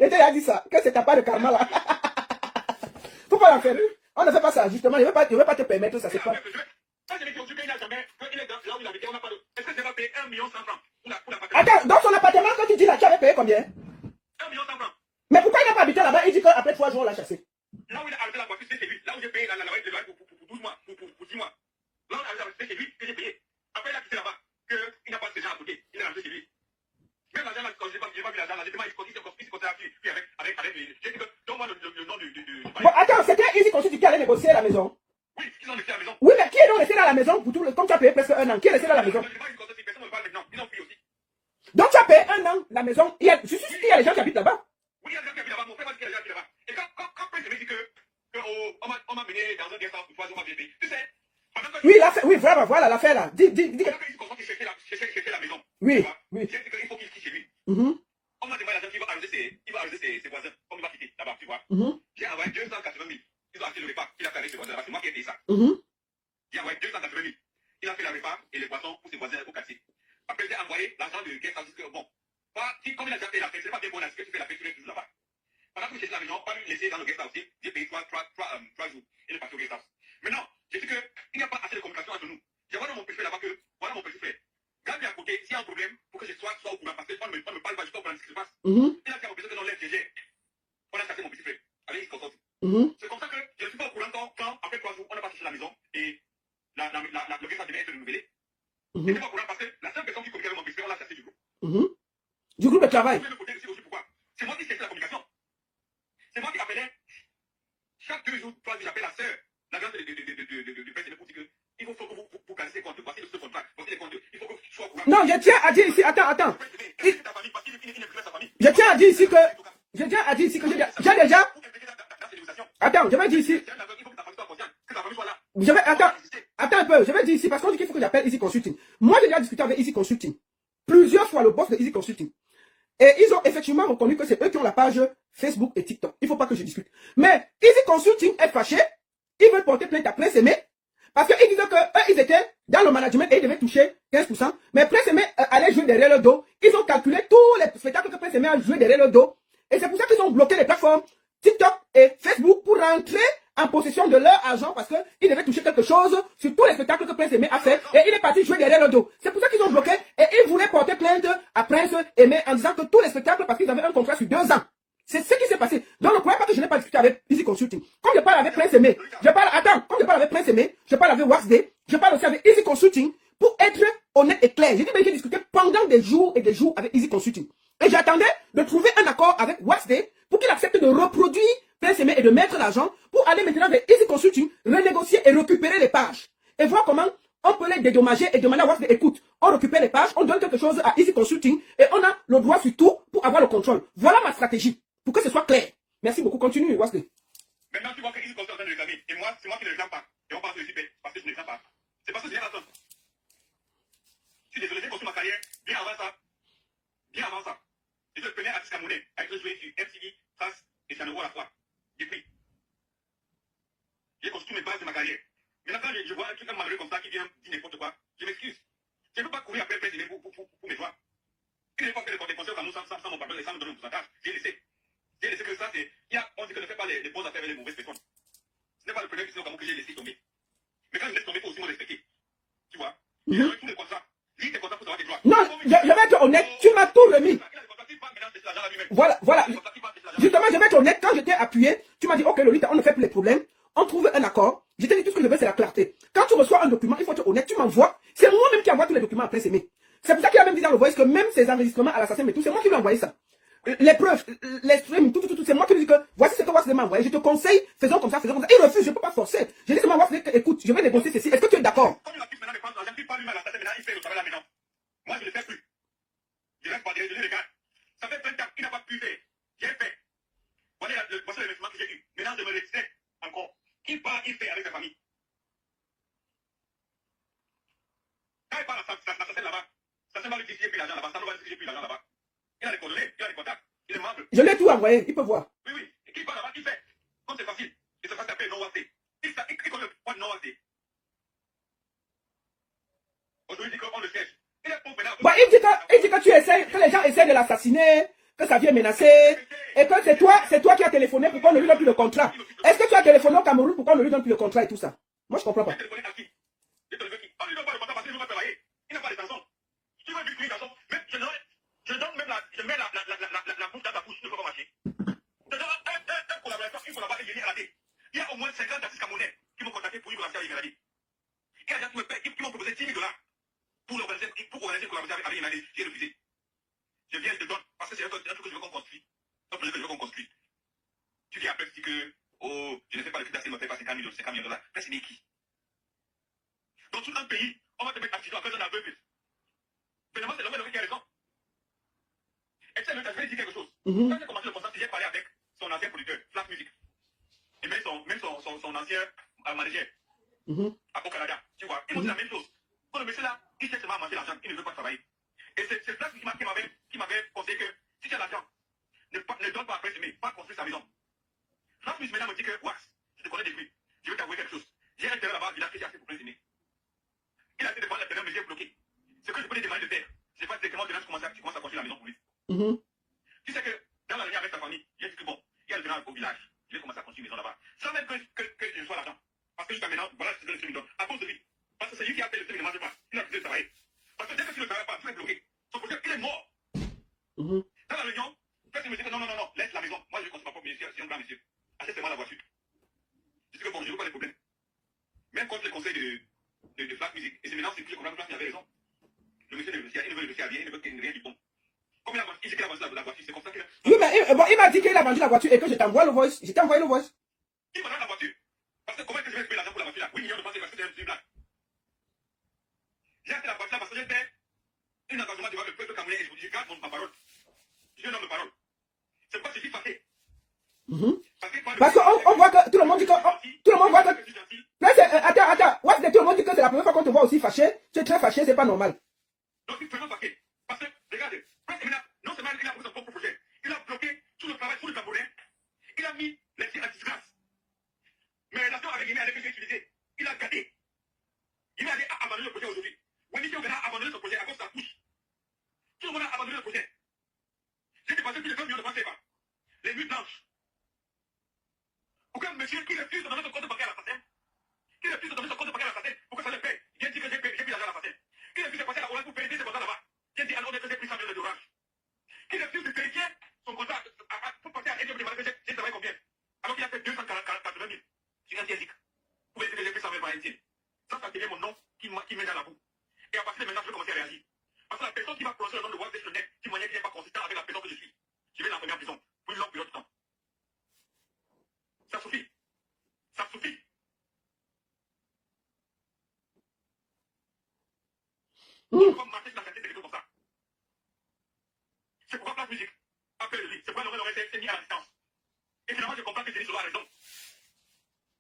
Et tu as dit ça, que c'est ta part de karma là. Faut pas la faire. On ne fait pas ça, justement. Je ne veux pas te permettre ça. C'est pas. Attends, dans son appartement, quand tu dis là, tu avais payé combien? 1 million 100 francs. Mais pourquoi il n'a pas habité là-bas? Il dit qu'après 3 jours, on l'a chassé. Là où il a arrêté la voiture, c'est lui. Là où j'ai payé la voiture pour 12 mois, pour 10 mois. Là où il a arrêté la voiture, c'est lui que j'ai payé. Après, il a quitté là-bas, qu'il n'a pas de gens à côté. Il est rentré chez lui. Même l'argent là, quand je n'ai pas vu l'argent là, j'ai demandé, il s'est compté avec les. J'ai dit que, donne-moi le nom du. Bon, attends, c'était Easy Consult qui allait négocier à la maison. Oui, ils ont laissé à la maison. Oui, mais qui est donc resté dans la maison pour tout le. Comme tu as payé presque 1 an, qui est resté dans la maison? Donc tu as payé 1 an la maison. Je suis sûr qu'il y a des gens qui habitent là-bas. Oui, il y a des gens qui habitent là-bas. Mon frère m'a dit qu'il y a des gens qui habitent là-bas. Et quand Prince me dit qu'on m'a mené dans un guest house pour 3 jours, on m'a payé. Tu sais. Oui, l'affaire, oui, voilà l'affaire là. Dis. Chercher la maison. Oui, oui. J'ai dit qu'il faut qu'il quitte chez lui. On m'a demandé à la qu'il va arrêter ses voisins. Comme il va quitter là-bas, tu vois. J'ai envoyé 280 000. Ils ont acheté le repas qu'il a fait avec ses voisins. C'est moi qui ai payé ça. J'ai envoyé 280 000. Il a fait la repas et les boissons pour ses voisins au quartier. Après, j'ai envoyé l'argent de guest house. Bon, comme il a déjà fait la fête, c'est pas bien bon à ce que tu fais la fête, tu restes toujours là-bas. Pendant que je suis à la maison, pas lui laisser dans le guest house. J'ai payé 3 jours. Il est parti au guest house. Maintenant, j'ai dit qu'il n'y a pas assez de communication entre nous. J'ai envoyé mon petit frère là-bas que, voilà mon petit frère. Garde-lui à côté, s'il y a un problème, pour que je sois au courant, parce qu'on ne me parle pas, je dois comprendre ce qui se passe. Il a dit à mon petit frère que dans l'air, on a chassé mon petit frère. Allez, il se concentre. C'est comme ça que je ne suis pas au courant quand, après 3 jours, on n'a pas cherché la maison et le guest house devait être renouvelé. Je ne suis pas au courant parce que la seule personne qui communique avec mon petit frère, on l'a chassé du groupe. Du groupe de travail. C'est moi qui cherchais la communication. C'est moi qui appelais. Chaque 2 jours, 3 jours, j'appelle la sœur, la grande de PSM pour dire que il faut que vous cassez les comptes. Voici ce contrat. Voici les comptes. Il faut que tu sois au courant. Non, je tiens à dire ici, attends. Je tiens à dire ici que. J'ai déjà. Attends, je vais dire ici. Attends un peu, je vais dire ici, parce qu'on dit qu'il faut que j'appelle Easy Consulting. Moi, j'ai déjà discuté avec Easy Consulting. Plusieurs fois, le boss de Easy Consulting. Et ils ont effectivement reconnu que c'est eux qui ont la page Facebook et TikTok. Il ne faut pas que je discute. Mais Easy Consulting est fâché. Ils veulent porter plainte à Prince Aimé. Parce qu'ils disaient qu'eux, ils étaient dans le management et ils devaient toucher 15%. Mais Prince Aimé allait jouer derrière le dos. Ils ont calculé tous les spectacles que Prince Aimé a joué derrière le dos. Et c'est pour ça qu'ils ont bloqué les plateformes TikTok et Facebook pour rentrer en possession de leur argent parce qu'ils devaient toucher quelque chose sur tous les spectacles que Prince Aimé a fait et il est parti jouer derrière le dos. C'est pour ça qu'ils ont bloqué et ils voulaient porter plainte à Prince Aimé en disant que tous les spectacles, parce qu'ils avaient un contrat sur 2 ans. C'est ce qui s'est passé. Donc ne croyez pas que je n'ai pas discuté avec Easy Consulting. Comme je parle avec Prince Aimé, comme je parle avec Prince Aimé, je parle avec Waxday, je parle aussi avec Easy Consulting pour être honnête et clair. J'ai dit que j'ai discuté pendant des jours et des jours avec Easy Consulting. Et j'attendais de trouver un accord avec Waxday pour qu'il accepte de reproduire Prince Aimé et de mettre l'argent pour aller maintenant vers Easy Consulting, renégocier et récupérer les pages. Et voir comment on peut les dédommager et demander à Waxday, écoute, on récupère les pages, on donne quelque chose à Easy Consulting et on a le droit sur tout pour avoir le contrôle. Voilà ma stratégie, pour que ce soit clair. Merci beaucoup, continue Waxday. Maintenant tu vois que Easy Consulting est en train de réclamer. Et moi, c'est moi qui ne réclame pas. Et on passe le super parce que je ne réclame pas. C'est parce que je n'ai pas attendre. Je suis désolé, j'ai construit ma carrière bien avant ça. Bien avant ça. Je le premier artiste camerounais avec le joué sur MTV, Trace et Sanogo à la fois. J'ai pris. J'ai construit mes bases de ma carrière. Maintenant, quand je vois un truc malheureux comme ça qui vient dire n'importe quoi, je m'excuse. Je ne peux pas courir après Prince Aimé pour mes droits. Il n'est pas fait des conseils au Cameroun sans mon pardon et sans me donner un pourcentage. J'ai laissé. J'ai laissé que ça, c'est. On dit que ne fait pas les bonnes affaires avec les mauvaises personnes. Ce n'est pas le premier business au Cameroun que j'ai laissé tomber. Mais quand je laisse tomber, il faut aussi me respecter. Tu vois? J'ai reçu tous les contrats. Lis tes contrats pour savoir tes droits. Non, je vais être honnête, tu m'as tout remis. Voilà. Justement, je vais être honnête, quand j'étais appuyé, tu m'as dit, ok, Lolita, on ne fait plus les problèmes, on trouve un accord. Je t'ai dit, tout ce que je veux, c'est la clarté. Quand tu reçois un document, il faut être honnête, tu m'envoies. C'est moi-même qui envoie tous les documents après Aimé. C'est pour ça qu'il a même dit dans le voice que même ces enregistrements à l'assassin, mais tout, c'est moi qui lui ai envoyé ça. Les preuves, les streams, tout, c'est moi qui lui dis que voici ce que Waxday m'a envoyé. Je te conseille, faisons comme ça. Il refuse, je ne peux pas forcer. Je dis seulement Waxday, écoute, je vais négocier ceci. Est-ce que tu es d'accord? Comme il a pu maintenant prendre l'argent, il parle lui-même à l'assassin, maintenant il fait le travail là maintenant. Moi, je ne le fais plus. Je reste pas derrière, je les regarde. Ça fait 20 ans qu'il n'a pas pu faire. J'ai fait. Voilà voici l'investissement que j'ai eu. Maintenant, je me respecte encore. Il part, il fait avec sa famille. Quand il part à l'assassin là-bas, ça va lui dire que j'ai pris l'argent là-bas. Ça va lui dire que j'ai pris l'argent là-bas. Il a les coordonnées, il a les contacts, il est membre. Je l'ai tout envoyé, il peut voir. Oui. Et qui part là-bas, il fait. Comme c'est facile. Et ça va s'appeler non Waxday. Il connaît le point de non Waxday. Aujourd'hui, il dit qu'on le cherche. Il est pauvre maintenant. Bah, il dit que tu essaies, que les gens essaient de l'assassiner, que ça vient menacer, et que c'est toi qui as téléphoné pour qu'on ne lui donne plus le contrat. Est-ce que tu as téléphoné au Cameroun pour qu'on ne lui donne plus le contrat et tout ça? Moi, je comprends pas. Il y a au moins 50 artistes camerounais qui m'ont contacté pour une collaboration avec Mélanie. Il y a des gens qui m'ont proposé 10 000 $ pour organiser une collaboration avec Mélanie. J'ai refusé. Je viens, je te donne, parce que c'est un truc que je veux qu'on construise. C'est un projet que je veux qu'on construise. Tu viens après, tu dis que, oh, je ne sais pas, le critère, me fait pas 50 millions $. Mais c'est qui? Dans tout un pays, on va te mettre accident à cause d'un aveugle. Finalement, c'est l'homme qui a raison. Et tu sais, je vais dire quelque chose. Quand j'ai commencé le concert, j'ai parlé avec son ancien producteur, Flash Music. Et même son ancien manager au Canada. Tu vois, ils m'ont dit la même chose. Quand le monsieur là, il cherche seulement à manger l'argent, il ne veut pas travailler. Et c'est Flash qui m'avait conseillé que si tu as l'argent, ne donne pas après semer, pas construire sa maison. Flash Music maintenant me dit que, Wax, je te connais depuis, je veux t'avouer quelque chose. J'ai un terrain là-bas, il a fait assez pour présumer. Il a été de prendre le terrain, mais j'ai bloqué. Ce que je peux lui demander de faire, c'est pas directement que tu commences à construire la maison pour lui. Tu sais que dans la réunion avec ta famille, il a dit que bon, il y a le terrain au village. Je vais commencer à construire une maison là-bas. Sans même que je sois l'argent. Parce que jusqu'à maintenant, voilà ce que le monsieur me donne. À cause de lui. Parce que c'est lui qui a fait le monsieur ne mange pas. Il a refusé de travailler. Parce que dès que tu ne travailles pas, tu es bloqué. Son projet, il est mort. Dans la réunion, quand il me dit que non, laisse la maison. Moi, je ne construis pas pour monsieur, c'est un grand monsieur. Achète-moi la voiture. Je dis que bon, je ne veux pas les problèmes. Même contre les conseils de Flash Music. Et c'est maintenant, c'est plus qu'on a Flash, il avait raison. Le monsieur ne veut le dossier à bien, il ne veut rien du bon. Comme il a vendu la voiture, c'est comme ça qu'il a. Oui, mais bon, il m'a dit qu'il a vendu la voiture et que je t'envoie le voice. Je t'ai envoyé le voice. Il m'a donné la voiture. Parce que comment est-ce que je vais payer l'argent pour la voiture là? 8 millions de francs, c'est parce que c'est une blague. J'ai acheté la voiture là parce que j'ai fait un engagement devant le peuple camerounais et je garde ma parole. Je suis un homme de parole. C'est pourquoi je suis fâché. Parce qu'on voit que tout le monde dit que. Tout le monde voit que. Attends. Tout le monde dit que c'est la première fois qu'on te voit aussi fâché. Tu es très fâché, c'est pas normal. Donc, je suis vraiment fâché. Parce que, regardez, non seulement il a pris son propre projet, il a bloqué tout le travail sur le Camerounais. Il a mis les filles en disgrâce. Mais la avec Guinée avec que j'ai utilisé, il a gâté. Il a abandonné le projet aujourd'hui. Wendy Diogana a abandonné son projet à cause de sa couche. Tout le monde a abandonné le projet. J'ai dépassé plus de 20 millions de francs CFA. Les nuits blanches. Aucun monsieur qui refuse de donner son compte bancaire à l'assassin. Qui refuse de donner son compte bancaire à l'assassin pour que ça le paye. Il a dit que j'ai pris l'argent à l'assassin. Qui refuse de passer à la Hollande pour payer des contrats là-bas. Il a dit à l'ordre que j'ai pris 100 millions d'orange. Qui refuse de vérifier son contrat pour passer à l'État de demander que j'ai travaillé combien. Alors qu'il a fait 280 000 sur un TSIC. Pour essayer que j'ai fait 100 000 par NTN. Ça devient mon nom qui met dans la boue. Et à partir de maintenant, je vais commencer à réagir. Parce que la personne qui va prononcer le nom de Walt Disney Net, d'une manière qui n'est pas consistante avec la personne que je suis, je vais l'enfermer en prison pour une longue période de temps. Ça suffit. Ça suffit. On ne peut pas marcher sur la qualité des choses comme ça. C'est pourquoi Flash Music a fait le lit. C'est pourquoi l'aurait s'est mis à la distance. Et finalement, je comprends que Denis Solo a raison.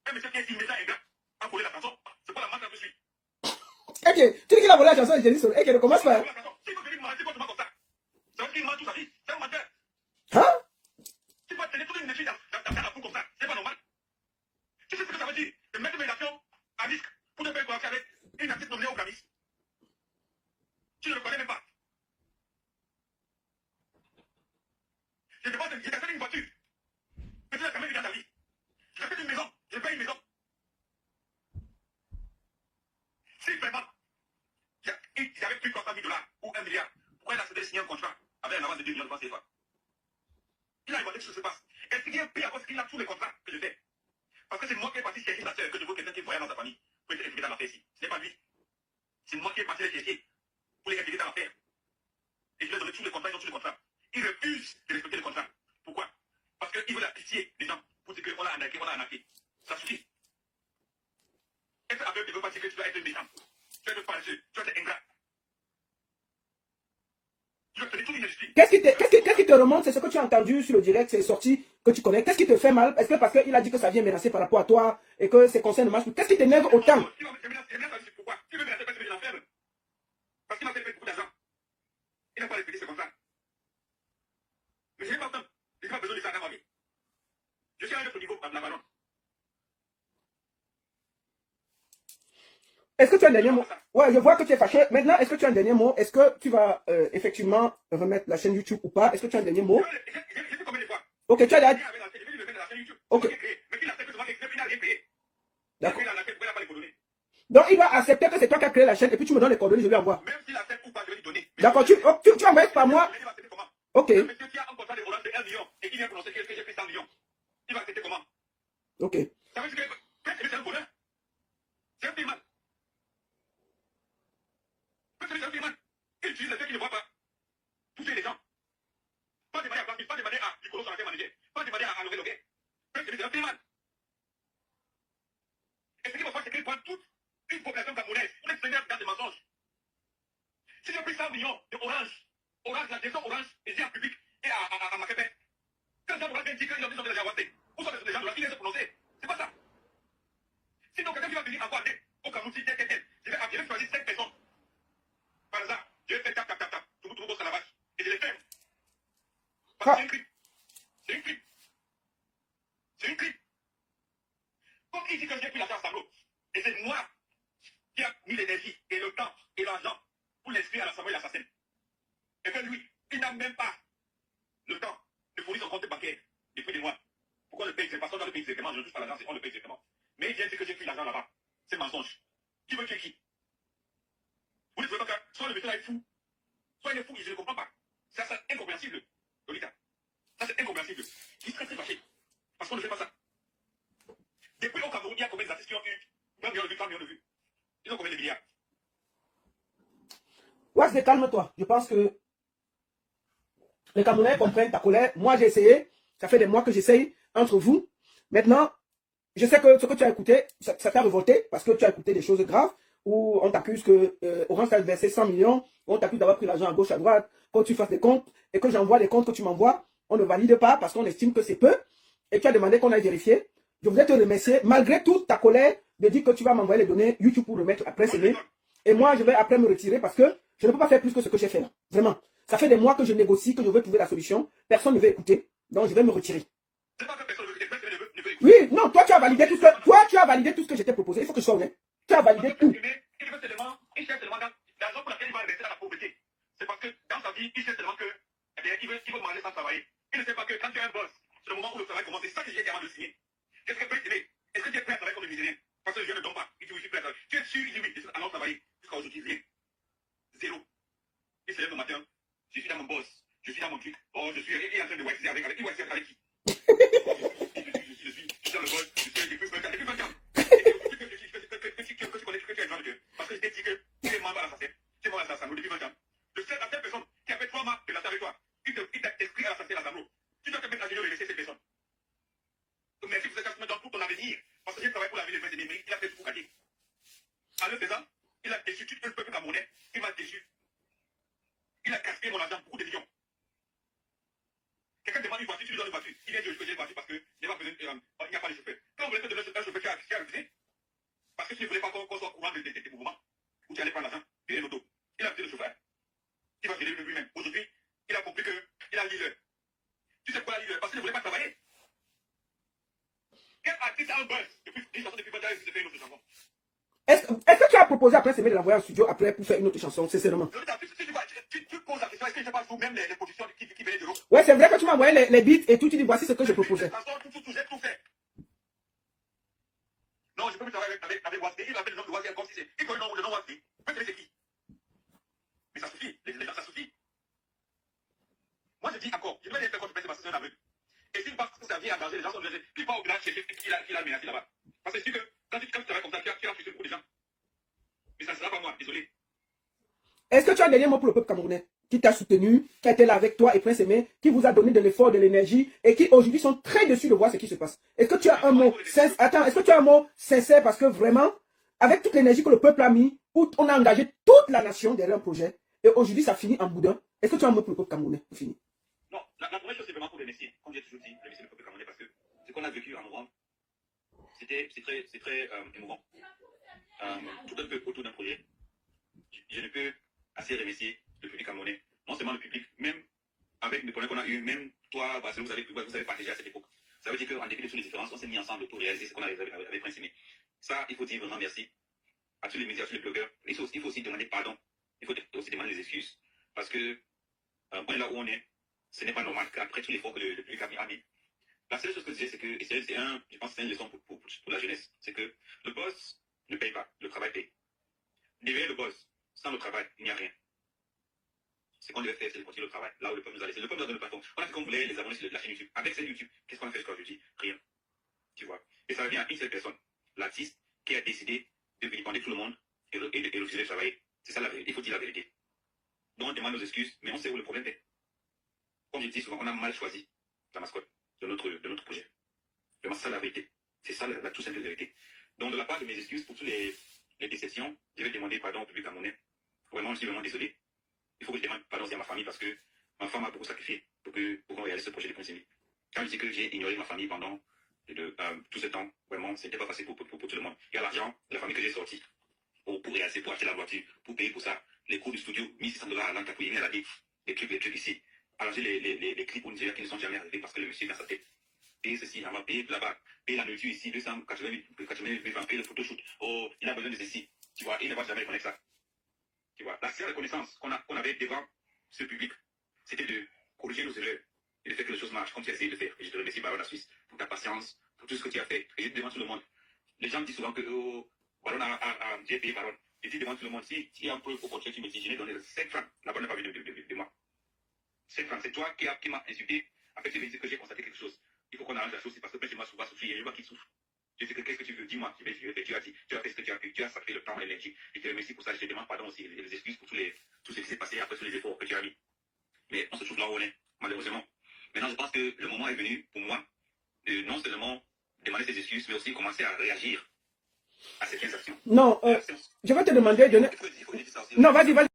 Un monsieur qui est si méchant et ingrat a volé la chanson. C'est pas la marque que je suis. Ok, tu dis qu'il a volé la chanson de Denis Solo. Ok, ne commence pas. Si vous venez me mentir comme ça, ça veut dire qu'il ment toute sa vie. C'est un menteur. Hein? Tu peux tenir toute une étude dans la boue comme ça. C'est pas normal. Tu sais ce que ça veut dire de mettre mes nations à risque pour ne pas collaborer avec une artiste nommée au Grammys. Tu ne le connais même pas. Je te demande, j'ai acheté une voiture. Mais tu n'as jamais vu dans ta vie. J'ai acheté une maison. Je paye une maison. Si vraiment, il avait pris 300 000 $ ou 1 milliard, pourquoi il a cédé signer un contrat avec un avance de 2 millions de francs CFA? Il a demandé ce qui se passe. Est-ce qu'il y a un pays à cause qu'il a tous les contrats que je fais? Parce que c'est moi qui ai parti chercher ma soeur, que je veux quelqu'un qui voyage dans sa famille pour être impliqué dans l'affaire ici. Ce n'est pas lui. C'est moi qui ai parti les chercher pour les impliquer dans l'affaire. Et je lui ai donné tous les contrats, ils ont tous les contrats. Il refuse de respecter les contrats. Pourquoi? Parce qu'il veut la pitié des gens pour dire qu'on l'a arnaqué, Ça suffit. Être aveugle ne veut pas dire que tu dois être méchant. Tu dois être paresseux, tu dois être ingrat. Tu dois tenir toute une industrie. Qu'est-ce qui te remonte? C'est ce que tu as entendu sur le direct, c'est sorti, que tu connais. Qu'est-ce qui te fait mal? Est-ce que parce qu'il a dit que ça vient menacer par rapport à toi et que ses conseils ne marchent plus? Qu'est-ce qui t'énerve autant? Pourquoi? Tu veux menacer parce que je l'enferme? Parce qu'il m'a fait beaucoup d'argent. Il n'a pas respecté ses contrats. Mais je n'ai pas besoin. Je n'ai pas besoin de ça dans ma vie. Je suis à un autre niveau, la baronne. Est-ce que tu as un dernier mot? Ouais, je vois que tu es fâché. Maintenant, est-ce que tu as un dernier mot? Est-ce que tu vas effectivement remettre la chaîne YouTube ou pas? Est-ce que tu as un dernier mot? Ok, tu as la... Ok. D'accord. Donc, il doit accepter que c'est toi qui as créé la chaîne et puis tu me donnes les coordonnées, je lui envoie. Même s'il accepte ou pas, je vais lui donner. D'accord, tu envoies par moi. Ok. Le monsieur qui a un contrat de Orange de 1 million et qui vient prononcer que j'ai pris 100 millions, il va accepter comment? Ok. Ça veut dire que c'est un bonheur. C'est un paiement. C'est un paiement. Il utilise le fait qu'il ne voit pas. Toucher les gens. Pas demander à Blanc, pas demander à Nicolas Sarafé manager, pas demander à Loré Loguet. C'est un paiement. Et ce qu'il faut faire, c'est qu'il prend toute une population camerounaise pour exprimer dans des mensonges. Si j'ai pris 100 millions de Orange, la gestion Orange, ici en public et à Macapé, quand les gens Orange viennent dire qu'ils ont besoin de la Jawasté, où sont les gens de la qui viennent se prononcer? C'est pas ça. Sinon, quelqu'un qui va venir encore au Cameroun, si je vais choisir 5 personnes. Par exemple, je vais faire tap, tout le monde à la vache. Et je les ferme. Parce que c'est un crime. C'est un crime. C'est un crime. Comme il dit que j'ai pris l'argent à Sablo, et c'est moi qui a mis l'énergie et le temps et l'argent pour l'inscrire à l'Assemblée l'assassin. Et que lui, il n'a même pas le temps de fournir son compte bancaire depuis des mois. Pourquoi on le paye? C'est parce qu'on doit le payer directement. Je ne touche pas l'argent, c'est qu'on le paye directement. Mais il vient dire que j'ai pris l'argent là-bas. C'est mensonge. Qui veut tuer qui? Vous ne trouvez pas que soit le monsieur là est fou, soit il est fou, je ne comprends pas. Ça, c'est incompréhensible, Lolita. Ça, c'est incompréhensible. Il serait très fâché. Parce qu'on ne fait pas ça. Depuis au Cameroun, il y a combien d'artistes qui ont eu 20 millions de vues, 30 millions de vues? Ils ont combien de milliards? Ouais, calme-toi. Je pense que les Camerounais comprennent ta colère. Moi, j'ai essayé. Ça fait des mois que j'essaye entre vous. Maintenant, je sais que ce que tu as écouté, ça t'a révolté parce que tu as écouté des choses graves où on t'accuse que Orange t'a versé 100 millions, on t'accuse d'avoir pris l'argent à gauche, à droite, que tu fasses des comptes et que j'envoie les comptes que tu m'envoies. On ne valide pas parce qu'on estime que c'est peu et tu as demandé qu'on aille vérifier. Je voudrais te remercier, malgré toute ta colère, de dire que tu vas m'envoyer les données YouTube pour remettre après aimer. Et moi, je vais après me retirer parce que je ne peux pas faire plus que ce que j'ai fait là. Vraiment. Ça fait des mois que je négocie, que je veux trouver la solution. Personne ne veut écouter. Donc, je vais me retirer. Oui, non, toi, tu as validé tout ce que je t'ai proposé. Il faut que je sois honnête. Tu as validé tout. Il cherche seulement la raison pour laquelle il va rester dans la pauvreté. C'est parce que dans sa vie, il sait seulement que, eh bien, il veut demander sans travailler. Il ne sait pas que quand tu as un boss, c'est le moment où le travail commence. C'est ça que j'ai dit avant de signer. Qu'est-ce que tu peux aimer? Est-ce que tu es prêt à travailler comme un misérien? Parce que je ne donne pas. Il dit oui, je suis prêt à travailler. Tu es sûr? Il dit oui, je suis allons travailler. Jusqu'à aujourd'hui, rien. Zéro. Il se lève le matin. Je suis dans mon boss. Je suis dans mon truc. Oh, je suis. Il est en train de WhatsApp avec qui? Avec qui? Je suis dans le boss. Je suis depuis 20 ans. Depuis 20 ans. Que tu connais que tu es grand de Dieu. Parce que je t'ai dit que tu es membre à l'assassin. Tu es membre à l'assassin depuis 20 ans. La seule personne qui a fait 3 mois de la avec toi, il t'a inscrit à l'assassin à Sablo. Tu dois te mettre à genoux et laisser cette personne. Merci pour cette dans tout ton avenir. Parce que j'ai travaillé pour la vie de mes ennemis. Il a fait tout pour gagner. En le faisant, il a déçu tout le peuple camerounais. Il m'a déçu. Il a gaspillé mon argent, beaucoup de millions. Quelqu'un demande une voiture, tu lui donnes une voiture. Il vient de choisir une voiture parce qu'il n'y a pas de chauffeur. Quand on voulait te donner un chauffeur, tu as refusé. Parce que tu ne voulais pas qu'on soit au courant des mouvements où tu allais prendre l'argent, payer une auto. Il a refusé le chauffeur. Il va gérer lui-même. Aujourd'hui, il a compris qu'il a leader. Tu sais pourquoi il a leader? Parce qu'il ne voulait pas travailler. Quel artiste a un buzz depuis 20 ans, depuis 20 ans, il se fait une autre chanson? Est-ce que tu as proposé après Semé de l'envoyer en studio après pour faire une autre chanson, sincèrement? Tu poses la question, est-ce que je n'ai pas vous-même les positions qui venaient de l'autre? Ouais, c'est vrai que tu m'as envoyé les beats et tout, tu dis voici ce que je proposais. J'ai tout fait. Non, je peux plus travailler avec Wazé. Il appelle le nom de Wazé comme si c'est. Il connaît le nom de Wazé. Peut-être c'est qui? Mais ça suffit. Les gens, ça suffit. Moi, je dis encore, je ne vais pas faire contre parce que c'est un aveugle. Et s'il pense que ça vient à danger, les gens sont obligés. Puis pas au village chercher qu'il a menacé là-bas. Parce que c'est sûr que quand tu travailles comme ça, tu as touché beaucoup de gens. Mais ça ne sera pas moi, désolé. Est-ce que tu as un dernier mot pour le peuple camerounais qui t'a soutenu, qui a été là avec toi et Prince Aimé, qui vous a donné de l'effort, de l'énergie et qui aujourd'hui sont très déçus de voir ce qui se passe? Est-ce que tu as un mot sincère? Attends, est-ce que tu as un mot sincère parce que vraiment, avec toute l'énergie que le peuple a mis, où on a engagé toute la nation derrière un projet et aujourd'hui ça finit en boudin? Est-ce que tu as un mot pour le peuple camerounais pour finir? Non, la première chose c'est vraiment pour remercier. Comme j'ai toujours dit, remercier le peuple camerounais parce que ce qu'on a vécu en novembre, c'est très émouvant. Tout un peu autour d'un projet. Je ne peux assez remercier le public camerounais. Non seulement le public, même avec les problèmes qu'on a eu, même toi, Barcelone, vous avez partagé à cette époque. Ça veut dire qu'en dépit de toutes les différences, on s'est mis ensemble pour réaliser ce qu'on a réalisé avec Prince Aimé. Ça, il faut dire vraiment merci. à tous les médias, à tous les blogueurs, il faut aussi demander pardon. Il faut aussi demander des excuses. Parce que, on est là où on est. Ce n'est pas normal qu'après tous les efforts que le public a mis. La seule chose que je dis, c'est que, et je pense que c'est une leçon pour la jeunesse, c'est que le boss ne paye pas, le travail paye. Derrière le boss, sans le travail, il n'y a rien. Ce qu'on devait faire, c'est de continuer le travail. Là où le peuple nous a laissé. Le peuple nous a donné le plateforme. On a fait comme voulait les abonnés sur la chaîne YouTube. Avec cette YouTube, qu'est-ce qu'on a fait jusqu'à aujourd'hui? Rien. Tu vois. Et ça revient à une seule personne, l'artiste, qui a décidé de vilipender tout le monde et de refuser de travailler. C'est ça la vérité. Il faut dire la vérité. Donc on demande nos excuses, mais on sait où le problème est. Comme je dis souvent, on a mal choisi la mascotte de notre projet. Vraiment, c'est ça la vérité. C'est ça la tout simple vérité. Donc de la part de mes excuses pour toutes les déceptions, je vais demander pardon au public camerounais. Vraiment, je suis vraiment désolé. Il faut que je demande pardon aussi à ma famille parce que ma femme a beaucoup sacrifié pour qu'on réalise ce projet de Prince Emile. Quand je dis que j'ai ignoré ma famille pendant tout ce temps, vraiment, c'était pas facile pour tout le monde. Il y a l'argent de la famille que j'ai sorti pour réaliser, pour acheter la voiture, pour payer pour ça. Les coûts du studio, $1600 à l'an, pour y venir à la vie. Les trucs ici. Arranger les clips pour Nigeria qui ne sont jamais arrivés parce que le monsieur dans sa tête. Payer ceci, on va payer là-bas. Payer la nourriture ici, 280 000 francs, payer le photoshoot. Oh, il a besoin de ceci. Tu vois, il ne va jamais connaître ça. Tu vois, la seule reconnaissance qu'on avait devant ce public, c'était de corriger nos erreurs et de faire que les choses marchent comme tu as essayé de faire. Et je te remercie, Baron la Suisse, pour ta patience, pour tout ce que tu as fait. Et je te demande tout le monde. Les gens me disent souvent que Baron j'ai payé Baron. Je dis devant tout le monde, si il y a un peu au contraire, tu me dis, je n'ai donné 5 francs. La bonne n'a pas vu de moi. 5 francs, c'est toi qui m'as insulté. Après, tu me dis que j'ai constaté quelque chose. Il faut qu'on arrange la chose, c'est parce que je m'as souvent souffert. Il y a des gens qui souffrent. Je sais que qu'est-ce que tu veux, dis-moi. Tu as dit, tu as fait ce que tu as pu, tu as sacré le temps et l'énergie. Je te remercie pour ça. Je te demande pardon aussi, les excuses pour tout ce qui s'est passé après tous les efforts que tu as mis. Mais on se trouve là où on est, malheureusement. Maintenant, je pense que le moment est venu pour moi de non seulement demander ses excuses, mais aussi commencer à réagir à certaines actions. Non, je vais te demander de... Non, vas-y.